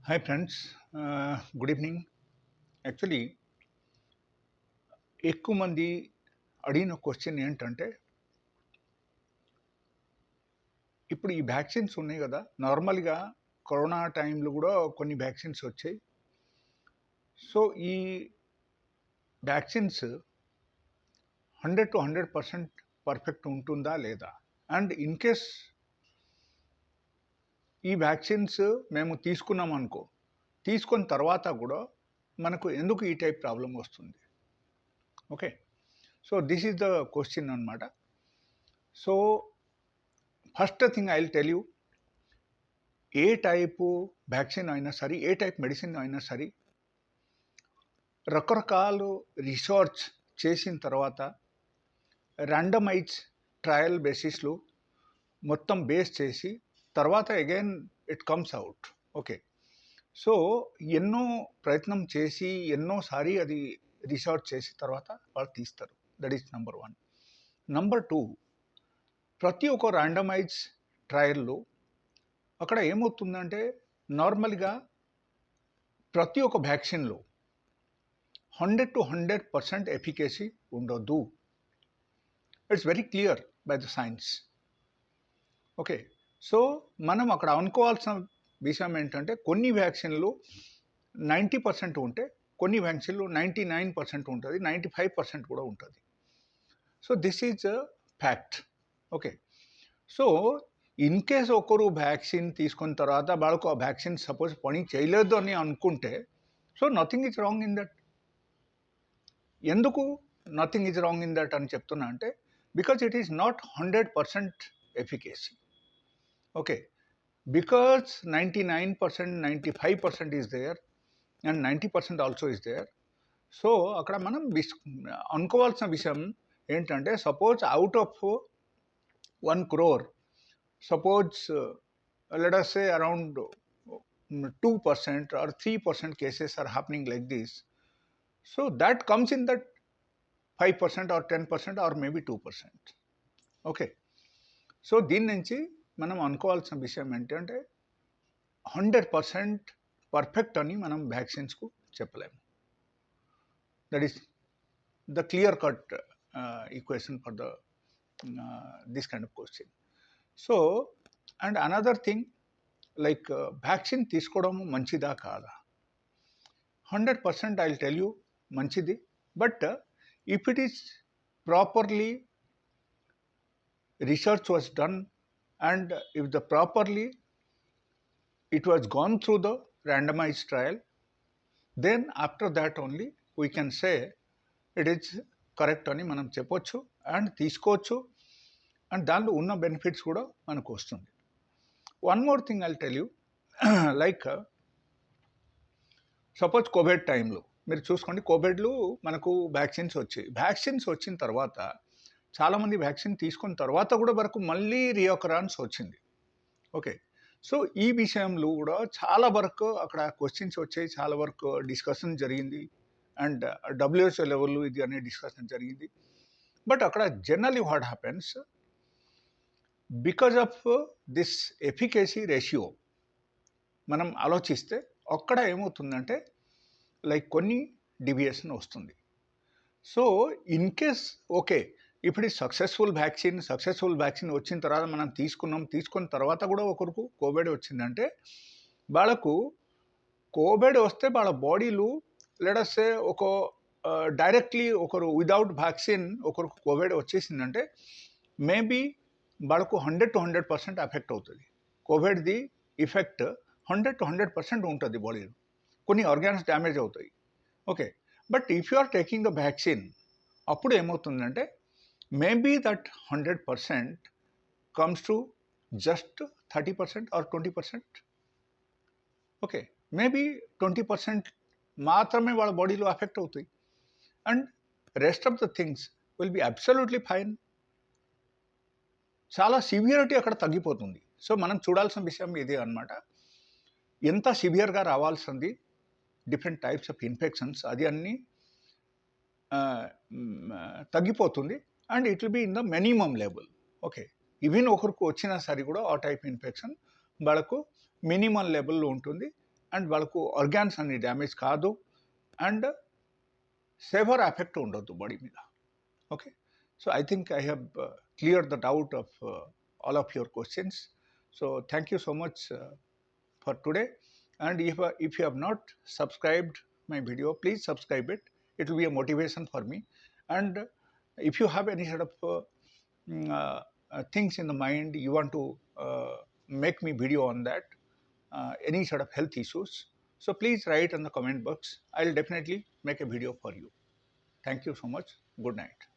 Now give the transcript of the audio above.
Hi friends. Good evening. Actually ఎక్కువ మంది అడిగిన క్వశ్చన్ ఏంటంటే, ఇప్పుడు ఈ వ్యాక్సిన్స్ ఉన్నాయి గదా! నార్మల్‌గా కరోనా టైంలో గూడా కొన్ని వ్యాక్సిన్స్ వచ్చాయి. సో, ఈ వ్యాక్సిన్స్ 100% పర్ఫెక్ట్ ఉంటుందా? లేదా? అండ్ ఇన్ కేస్ ఈ వ్యాక్సిన్స్ మేము తీసుకున్నామనుకో, తీసుకున్న తర్వాత గూడా మనకు ఎందుకు ఈ టైప్ ప్రాబ్లమ్ వస్తుంది? Okay. So, this is the question అన్నమాట. So, first thing I will tell you, ఏ టైపు వ్యాక్సిన్ అయినా సరే, ఏ టైప్ మెడిసిన్ అయినా సరే, రకరకాలు రిసర్చ్ చేసిన తర్వాత ర్యాండమైజ్ ట్రయల్ బేసిస్‌లో మొత్తం బేస్ చేసి తర్వాత again it comes out. Okay. So, ఎన్నో ప్రయత్నం చేసి ఎన్నోసారి అది రిసర్చ్ చేసిన తర్వాత వాళ్ళు తీస్తారు. That is number 1. నంబర్ 2, ప్రతి ఒక్క ర్యాండమైజ్ ట్రయల్‌లో అక్కడ ఏమవుతుందంటే, నార్మల్‌గా ప్రతి ఒక్క వ్యాక్సిన్‌లో 100% ఎఫికసీ ఉండొద్దు. It's very clear by the science. Okay. So, మనం అక్కడ అనుకోవాల్సిన విషయం ఏంటంటే, కొన్ని వ్యాక్సిన్‌లు 90% ఉంటే, కొన్ని వ్యాక్సిన్‌లు 99% ఉంటది. 95% కూడా ఉంటది. So, this is a fact. Okay. So, in case ఒకరు వ్యాక్సిన్ తీసుకున్న తర్వాత వాళ్ళకు ఆ వ్యాక్సిన్ సపోజ్ పని చేయలేదు అని అనుకుంటే, so, nothing is wrong in that. ఎందుకు nothing is wrong in that అని చెప్తున్నా అంటే, because it is not 100% efficacy. Okay. Because 99%, 95% is there and 90% also is there. So, అక్కడ మనం అనుకోవాల్సిన విషయం ఏంటంటే, suppose out of 1 crore, suppose let us say around 2% or 3% cases are happening like this. So, that comes in that 5% or 10% or maybe 2%. Okay. So, దీని నుంచి మనం అనుకోవాల్సిన విషయం ఏంటంటే, 100% పర్ఫెక్ట్ అని మనం వ్యాక్సిన్స్‌కు చెప్పలేము. That is the clear cut equation for the this kind of question. So, and another thing, like vaccine తీసుకోవడం మంచిదా కాదా? 100% ఐ విల్ టెల్ యూ మంచిది. But if it is properly research was done and if the properly it was gone through the randomized trial, then after that only we can say it is correct అని మనం చెప్పొచ్చు and తీసుకోవచ్చు. And దానిలో ఉన్న benefits కూడా మనకు వస్తుంది. One more thing I will tell you, like suppose Covid టైంలో మీరు చూసుకోండి, కోవిడ్లో మనకు వ్యాక్సిన్స్ వచ్చాయి. వ్యాక్సిన్స్ వచ్చిన తర్వాత చాలామంది వ్యాక్సిన్ తీసుకున్న తర్వాత కూడా వరకు మళ్ళీ రియోకరాన్స్ వచ్చింది. ఓకే. సో, ఈ విషయంలో కూడా చాలా వరకు అక్కడ క్వశ్చన్స్ వచ్చాయి, చాలా వరకు డిస్కషన్ జరిగింది అండ్ WHO లెవెల్లో ఇది అనే డిస్కషన్ జరిగింది. బట్ అక్కడ generally what happens, because of this efficacy ratio మనం ఆలోచిస్తే అక్కడ ఏమవుతుందంటే, లైక్ కొన్ని డివియేషన్ వస్తుంది. సో, ఇన్ కేస్ ఓకే, ఇప్పుడు ఈ సక్సెస్ఫుల్ వ్యాక్సిన్ వచ్చిన తర్వాత మనం తీసుకున్న తర్వాత కూడా ఒకరికి కోవిడ్ వచ్చిందంటే, వాళ్ళకు కోవిడ్ వస్తే వాళ్ళ బాడీలో లెట్ అస్ సే ఒక డైరెక్ట్లీ ఒకరు విదౌట్ వ్యాక్సిన్ ఒకరికి కోవిడ్ వచ్చేసిందంటే మేబీ వాళ్ళకు 100% ఎఫెక్ట్ అవుతుంది. కోవిడ్ది ఎఫెక్ట్ 100% ఉంటుంది బాడీలో. కొన్ని ఆర్గాన్స్ డ్యామేజ్ అవుతాయి. Okay. But if you are taking the vaccine, అప్పుడు ఏమవుతుందంటే maybe that 100% comes to just 30% or 20%. Okay. Maybe 20% మాత్రమే వాళ్ళ బాడీలో ఎఫెక్ట్ అవుతాయి and rest of the things will be absolutely fine. చాలా సివియరిటీ అక్కడ తగ్గిపోతుంది. సో, మనం చూడాల్సిన విషయం ఇదే అన్నమాట. ఎంత సివియర్గా రావాల్సింది, డిఫరెంట్ టైప్స్ ఆఫ్ ఇన్ఫెక్షన్స్, అది అన్నీ తగ్గిపోతుంది and it will be in the minimum level. Okay. Even ఒకరికి వచ్చినా సరే కూడా ఆ టైప్ ఇన్ఫెక్షన్ వాళ్ళకు మినిమం లెవెల్లో ఉంటుంది అండ్ వాళ్ళకు ఆర్గాన్స్ అన్ని డ్యామేజ్ కాదు అండ్ సెవర్ ఎఫెక్ట్ ఉండొద్దు బాడీ మీద. Okay, so I think I have clear the doubt of all of your questions. So thank you so much for today. And if you have not subscribed my video, please subscribe it. It will be a motivation for me. And if you have any sort of things in the mind, you want to make me video on that, any sort of health issues, so please write in the comment box. I'll definitely make a video for you. Thank you so much. Good night.